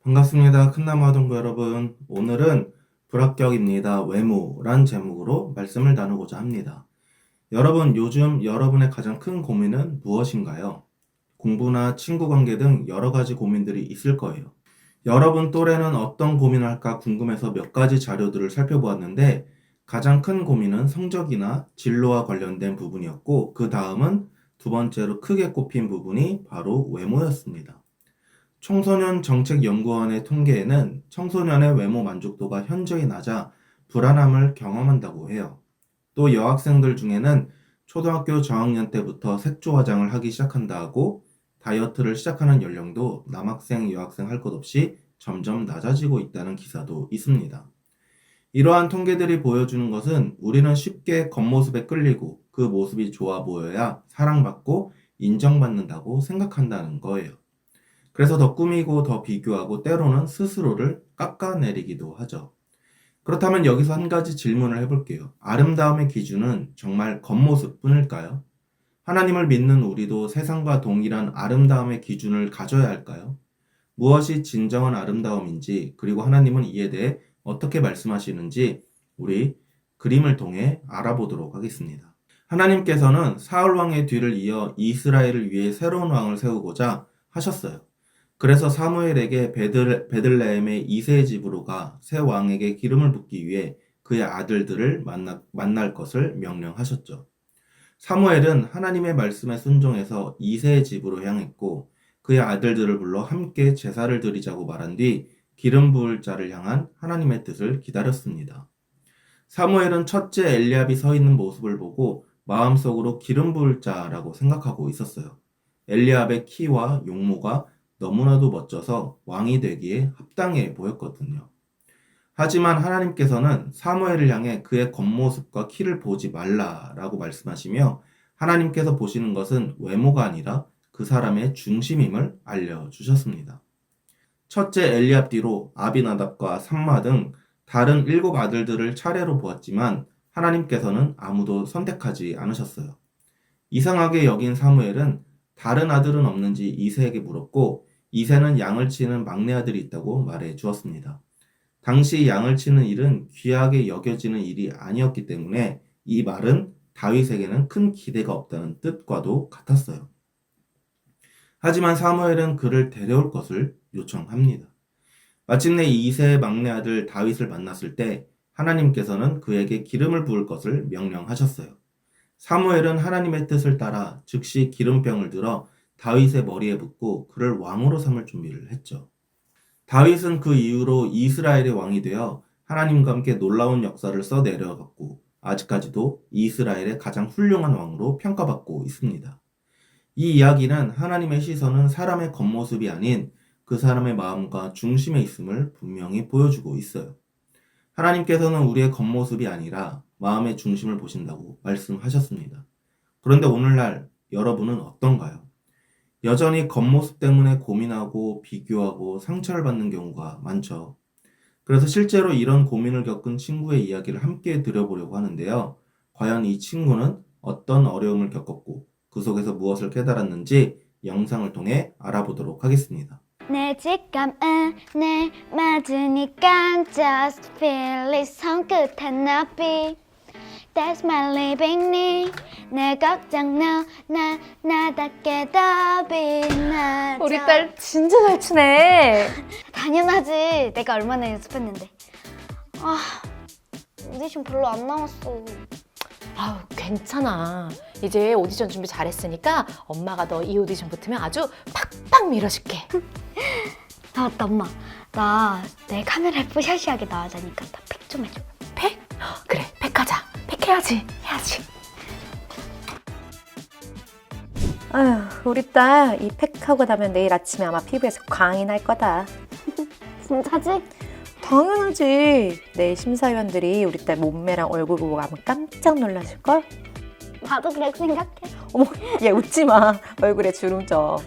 반갑습니다. 큰나무 하동구 여러분. 오늘은 불합격입니다. 외모란 제목으로 말씀을 나누고자 합니다. 여러분, 요즘 여러분의 가장 큰 고민은 무엇인가요? 공부나 친구 관계 등 여러 가지 고민들이 있을 거예요. 여러분 또래는 어떤 고민을 할까 궁금해서 몇 가지 자료들을 살펴보았는데 가장 큰 고민은 성적이나 진로와 관련된 부분이었고 그 다음은 두 번째로 크게 꼽힌 부분이 바로 외모였습니다. 청소년 정책연구원의 통계에는 청소년의 외모 만족도가 현저히 낮아 불안함을 경험한다고 해요. 또 여학생들 중에는 초등학교 저학년 때부터 색조 화장을 하기 시작한다 하고 다이어트를 시작하는 연령도 남학생, 여학생 할 것 없이 점점 낮아지고 있다는 기사도 있습니다. 이러한 통계들이 보여주는 것은 우리는 쉽게 겉모습에 끌리고 그 모습이 좋아 보여야 사랑받고 인정받는다고 생각한다는 거예요. 그래서 더 꾸미고 더 비교하고 때로는 스스로를 깎아내리기도 하죠. 그렇다면 여기서 한 가지 질문을 해볼게요. 아름다움의 기준은 정말 겉모습뿐일까요? 하나님을 믿는 우리도 세상과 동일한 아름다움의 기준을 가져야 할까요? 무엇이 진정한 아름다움인지 그리고 하나님은 이에 대해 어떻게 말씀하시는지 우리 그림을 통해 알아보도록 하겠습니다. 하나님께서는 사울 왕의 뒤를 이어 이스라엘을 위해 새로운 왕을 세우고자 하셨어요. 그래서 사무엘에게 베들레헴의 이새의 집으로 가 새 왕에게 기름을 붓기 위해 그의 아들들을 만날 것을 명령하셨죠. 사무엘은 하나님의 말씀에 순종해서 이새의 집으로 향했고 그의 아들들을 불러 함께 제사를 드리자고 말한 뒤 기름 부을 자를 향한 하나님의 뜻을 기다렸습니다. 사무엘은 첫째 엘리압이 서 있는 모습을 보고 마음속으로 기름 부을 자라고 생각하고 있었어요. 엘리압의 키와 용모가 너무나도 멋져서 왕이 되기에 합당해 보였거든요. 하지만 하나님께서는 사무엘을 향해 그의 겉모습과 키를 보지 말라라고 말씀하시며 하나님께서 보시는 것은 외모가 아니라 그 사람의 중심임을 알려주셨습니다. 첫째 엘리압 뒤로 아비나답과 삼마 등 다른 7 아들들을 차례로 보았지만 하나님께서는 아무도 선택하지 않으셨어요. 이상하게 여긴 사무엘은 다른 아들은 없는지 이새에게 물었고 이새는 양을 치는 막내 아들이 있다고 말해 주었습니다. 당시 양을 치는 일은 귀하게 여겨지는 일이 아니었기 때문에 이 말은 다윗에게는 큰 기대가 없다는 뜻과도 같았어요. 하지만 사무엘은 그를 데려올 것을 요청합니다. 마침내 이새의 막내 아들 다윗을 만났을 때 하나님께서는 그에게 기름을 부을 것을 명령하셨어요. 사무엘은 하나님의 뜻을 따라 즉시 기름병을 들어 다윗의 머리에 붓고 그를 왕으로 삼을 준비를 했죠. 다윗은 그 이후로 이스라엘의 왕이 되어 하나님과 함께 놀라운 역사를 써내려갔고 아직까지도 이스라엘의 가장 훌륭한 왕으로 평가받고 있습니다. 이 이야기는 하나님의 시선은 사람의 겉모습이 아닌 그 사람의 마음과 중심에 있음을 분명히 보여주고 있어요. 하나님께서는 우리의 겉모습이 아니라 마음의 중심을 보신다고 말씀하셨습니다. 그런데 오늘날 여러분은 어떤가요? 여전히 겉모습 때문에 고민하고 비교하고 상처를 받는 경우가 많죠. 그래서 실제로 이런 고민을 겪은 친구의 이야기를 함께 들어보려고 하는데요. 과연 이 친구는 어떤 어려움을 겪었고 그 속에서 무엇을 깨달았는지 영상을 통해 알아보도록 하겠습니다. 내 직감은 내 맞으니까 just feel it 손끝에 나비 That's my living need 내 걱정 no 나답게 더 빛나죠 우리 딸 진짜 잘 추네. 당연하지 내가 얼마나 연습했는데 오디션 별로 안 나왔어 아우 괜찮아. 이제 오디션 준비 잘했으니까 엄마가 너 이 오디션 붙으면 아주 팍팍 밀어줄게. 맞다 엄마 나 내 카메라에 뿌샤시하게 나와자니까 나 팩 좀 해줘 팩? 그래 팩하자. 팩해야지. 해야지. 아휴 우리 딸 이 팩하고 나면 내일 아침에 아마 피부에서 광이 날 거다. 진짜지? 당연하지. 내일 심사위원들이 우리 딸 몸매랑 얼굴 보고 아마 깜짝 놀라실걸? 나도 그렇게 생각해 어머 얘 웃지 마. 얼굴에 주름 져.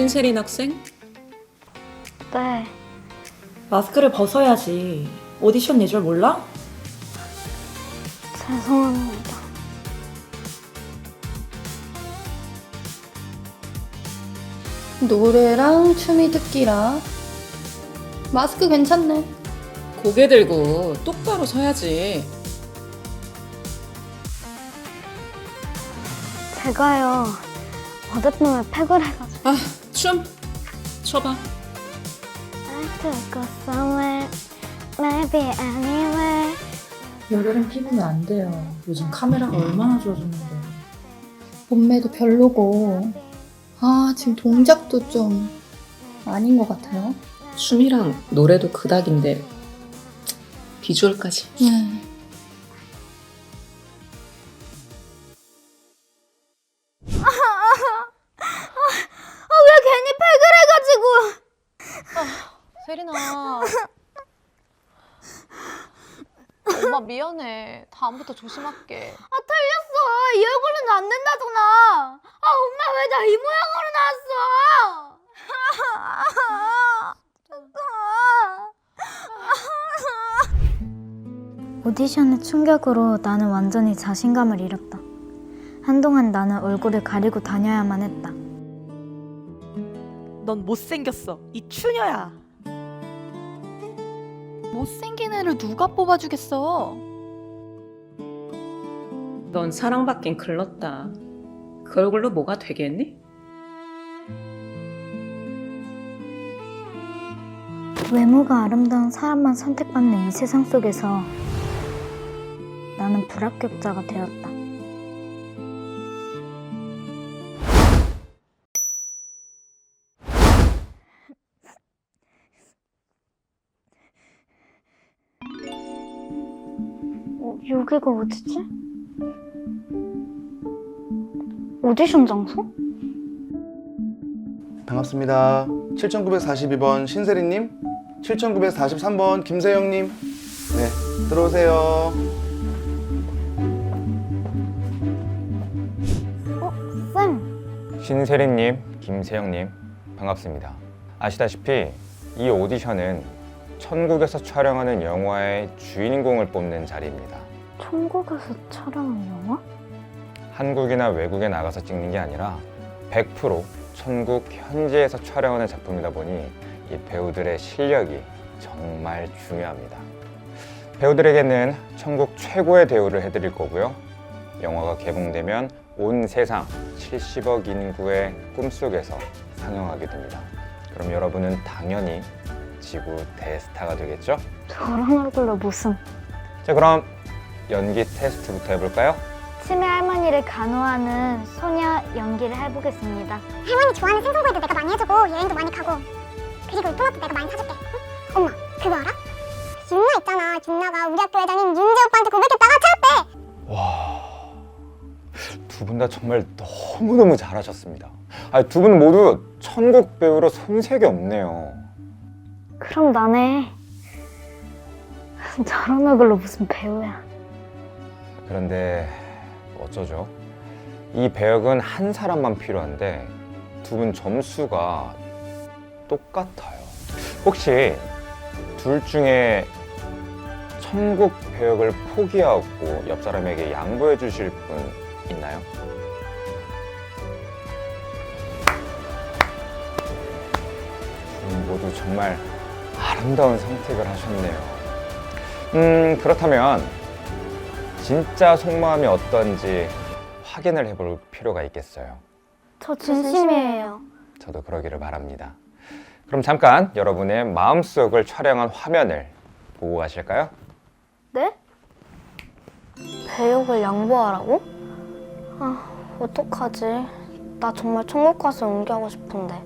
신세린 학생? 네. 마스크를 벗어야지. 오디션 예절 몰라? 죄송합니다. 노래랑 춤이 듣기라. 마스크 괜찮네. 고개 들고 똑바로 서야지. 제가요, 어젯밤에 팩을 해가지고. 아, 춤? 춰봐. I could go somewhere, maybe anywhere. 열혈은 피부면 안 돼요. 요즘 카메라가 얼마나 좋아졌는데. 몸매도 별로고. 아, 지금 동작도 좀 아닌 것 같아요. 춤이랑 노래도 그닥인데 비주얼까지. 왜 괜히 팩을 해가지고. 세린아. 엄마 미안해. 다음부터 조심할게. 틀렸어. 이 얼굴로는 안 된다잖아. 엄마 왜 나 이 모양으로 나왔어? 오디션의 충격으로 나는 완전히 자신감을 잃었다. 한동안 나는 얼굴을 가리고 다녀야만 했다. 넌 못생겼어. 이 추녀야. 못생긴 애를 누가 뽑아주겠어? 넌 사랑받긴 글렀다. 그 얼굴로 뭐가 되겠니? 외모가 아름다운 사람만 선택받는 이 세상 속에서 나는 불합격자가 되었다. 여기가 어디지? 오디션 장소? 반갑습니다. 7942번 신세리님, 7943번 김세영님. 네, 들어오세요. 쌤! 신세린님, 김세영님, 반갑습니다. 아시다시피 이 오디션은 천국에서 촬영하는 영화의 주인공을 뽑는 자리입니다. 천국에서 촬영한 영화? 한국이나 외국에 나가서 찍는 게 아니라 100% 천국 현지에서 촬영하는 작품이다 보니 이 배우들의 실력이 정말 중요합니다. 배우들에게는 천국 최고의 대우를 해드릴 거고요. 영화가 개봉되면 온 세상 70억 인구의 꿈속에서 상영하게 됩니다. 그럼 여러분은 당연히 지구 대스타가 되겠죠? 저런 얼굴로 무슨 자, 그럼 연기 테스트부터 해볼까요? 치매 할머니를 간호하는 소녀 연기를 해보겠습니다. 할머니 좋아하는 생선구이도 내가 많이 해주고 여행도 많이 가고 그리고 토마토 내가 많이 사줄게. 응? 엄마 그거 알아? 윤나 있잖아. 윤나가 우리 학교 회장인 윤재 오빠한테 고백했다가 찾았대. 와, 두 분 다 정말 너무너무 잘하셨습니다. 두 분 모두 천국 배우로 손색이 없네요. 그럼 나네. 저런 얼굴로 무슨 배우야. 그런데 어쩌죠? 이 배역은 한 사람만 필요한데 두 분 점수가 똑같아요. 혹시 둘 중에 천국 배역을 포기하고 옆 사람에게 양보해 주실 분 있나요? 두 분 모두 정말 아름다운 선택을 하셨네요. 그렇다면 진짜 속마음이 어떤지 확인을 해볼 필요가 있겠어요. 저 진심이에요. 저도 그러기를 바랍니다. 그럼 잠깐 여러분의 마음속을 촬영한 화면을 보고 가실까요? 네? 배역을 양보하라고? 어떡하지? 나 정말 천국 가서 연기하고 싶은데.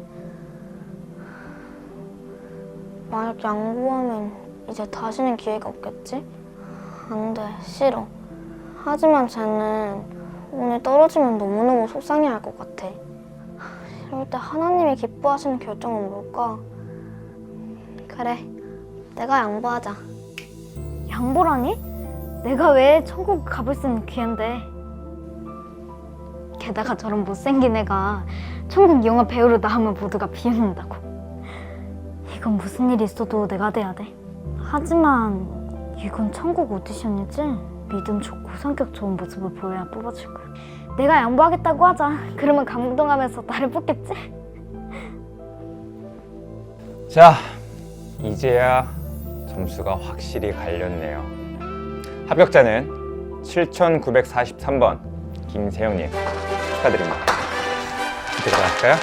만약 양보하면 이제 다시는 기회가 없겠지? 안 돼, 싫어. 하지만 쟤는 오늘 떨어지면 너무너무 속상해할 것 같아. 이럴 때 하나님이 기뻐하시는 결정은 뭘까? 그래, 내가 양보하자. 양보라니? 내가 왜 천국 가볼 수 있는 기회인데. 게다가 저런 못생긴 애가 천국 영화 배우로 나오면 모두가 비웃는다고. 이건 무슨 일이 있어도 내가 돼야 돼. 하지만 이건 천국 오디션이지? 믿음 좋고 성격 좋은 모습을 보여야 뽑아줄 거야. 내가 양보하겠다고 하자. 그러면 감동하면서 나를 뽑겠지? 자, 이제야 점수가 확실히 갈렸네요. 합격자는 7,943번 김세영님 축하드립니다. 들어갈까요?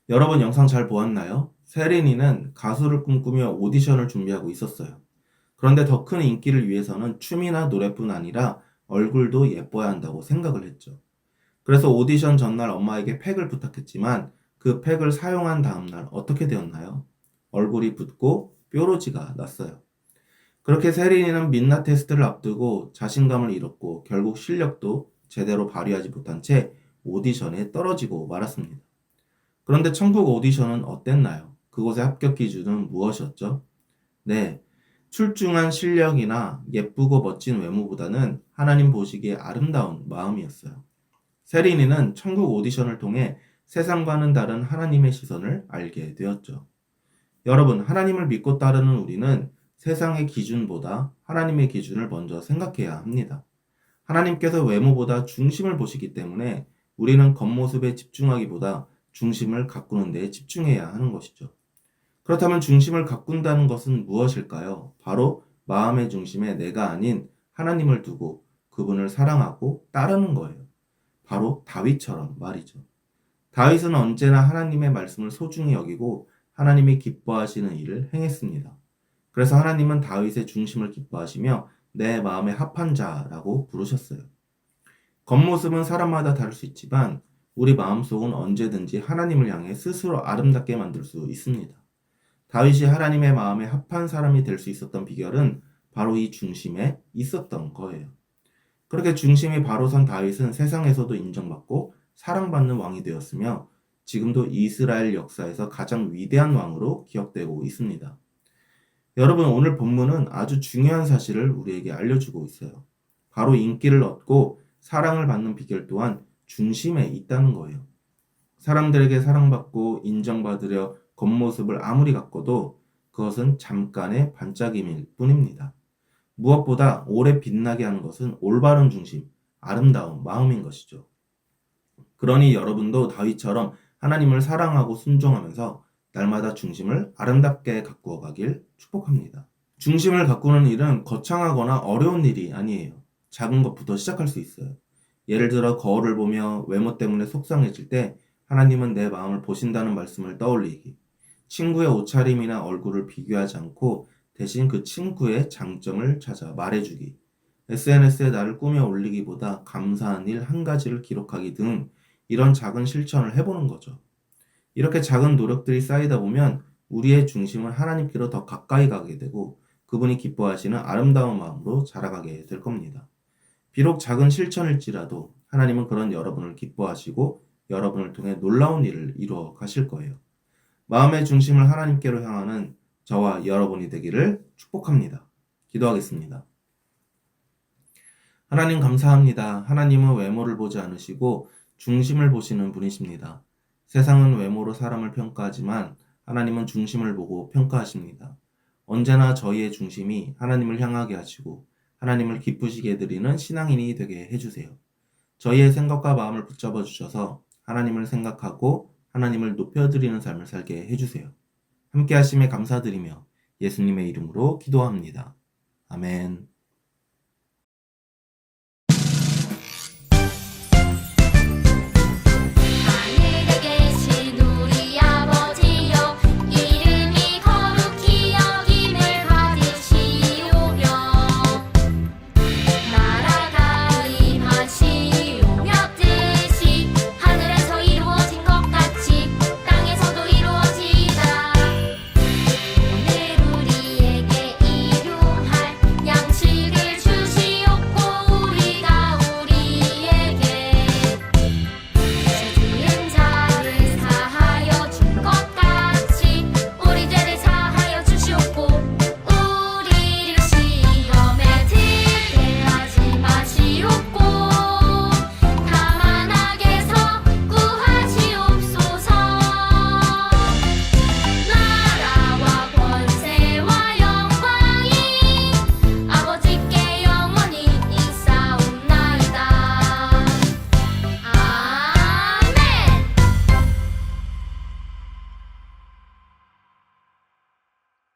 여러분 영상 잘 보았나요? 세린이는 가수를 꿈꾸며 오디션을 준비하고 있었어요. 그런데 더 큰 인기를 위해서는 춤이나 노래뿐 아니라 얼굴도 예뻐야 한다고 생각을 했죠. 그래서 오디션 전날 엄마에게 팩을 부탁했지만 그 팩을 사용한 다음날 어떻게 되었나요? 얼굴이 붓고 뾰루지가 났어요. 그렇게 세린이는 민낯 테스트를 앞두고 자신감을 잃었고 결국 실력도 제대로 발휘하지 못한 채 오디션에 떨어지고 말았습니다. 그런데 천국 오디션은 어땠나요? 그곳의 합격 기준은 무엇이었죠? 네, 출중한 실력이나 예쁘고 멋진 외모보다는 하나님 보시기에 아름다운 마음이었어요. 세린이는 천국 오디션을 통해 세상과는 다른 하나님의 시선을 알게 되었죠. 여러분, 하나님을 믿고 따르는 우리는 세상의 기준보다 하나님의 기준을 먼저 생각해야 합니다. 하나님께서 외모보다 중심을 보시기 때문에 우리는 겉모습에 집중하기보다 중심을 가꾸는 데 집중해야 하는 것이죠. 그렇다면 중심을 가꾼다는 것은 무엇일까요? 바로 마음의 중심에 내가 아닌 하나님을 두고 그분을 사랑하고 따르는 거예요. 바로 다윗처럼 말이죠. 다윗은 언제나 하나님의 말씀을 소중히 여기고 하나님이 기뻐하시는 일을 행했습니다. 그래서 하나님은 다윗의 중심을 기뻐하시며 내 마음에 합한 자라고 부르셨어요. 겉모습은 사람마다 다를 수 있지만 우리 마음속은 언제든지 하나님을 향해 스스로 아름답게 만들 수 있습니다. 다윗이 하나님의 마음에 합한 사람이 될 수 있었던 비결은 바로 이 중심에 있었던 거예요. 그렇게 중심이 바로 선 다윗은 세상에서도 인정받고 사랑받는 왕이 되었으며 지금도 이스라엘 역사에서 가장 위대한 왕으로 기억되고 있습니다. 여러분, 오늘 본문은 아주 중요한 사실을 우리에게 알려주고 있어요. 바로 인기를 얻고 사랑을 받는 비결 또한 중심에 있다는 거예요. 사람들에게 사랑받고 인정받으려 겉모습을 아무리 가꿔도 그것은 잠깐의 반짝임일 뿐입니다. 무엇보다 오래 빛나게 하는 것은 올바른 중심, 아름다운 마음인 것이죠. 그러니 여러분도 다윗처럼 하나님을 사랑하고 순종하면서 날마다 중심을 아름답게 가꾸어 가길 축복합니다. 중심을 가꾸는 일은 거창하거나 어려운 일이 아니에요. 작은 것부터 시작할 수 있어요. 예를 들어 거울을 보며 외모 때문에 속상해질 때 하나님은 내 마음을 보신다는 말씀을 떠올리기, 친구의 옷차림이나 얼굴을 비교하지 않고 대신 그 친구의 장점을 찾아 말해주기, SNS에 나를 꾸며 올리기보다 감사한 일 한 가지를 기록하기 등 이런 작은 실천을 해보는 거죠. 이렇게 작은 노력들이 쌓이다 보면 우리의 중심은 하나님께로 더 가까이 가게 되고 그분이 기뻐하시는 아름다운 마음으로 자라가게 될 겁니다. 비록 작은 실천일지라도 하나님은 그런 여러분을 기뻐하시고 여러분을 통해 놀라운 일을 이루어 가실 거예요. 마음의 중심을 하나님께로 향하는 저와 여러분이 되기를 축복합니다. 기도하겠습니다. 하나님 감사합니다. 하나님은 외모를 보지 않으시고 중심을 보시는 분이십니다. 세상은 외모로 사람을 평가하지만 하나님은 중심을 보고 평가하십니다. 언제나 저희의 중심이 하나님을 향하게 하시고 하나님을 기쁘시게 해드리는 신앙인이 되게 해주세요. 저희의 생각과 마음을 붙잡아 주셔서 하나님을 생각하고 하나님을 높여드리는 삶을 살게 해주세요. 함께 하심에 감사드리며 예수님의 이름으로 기도합니다. 아멘.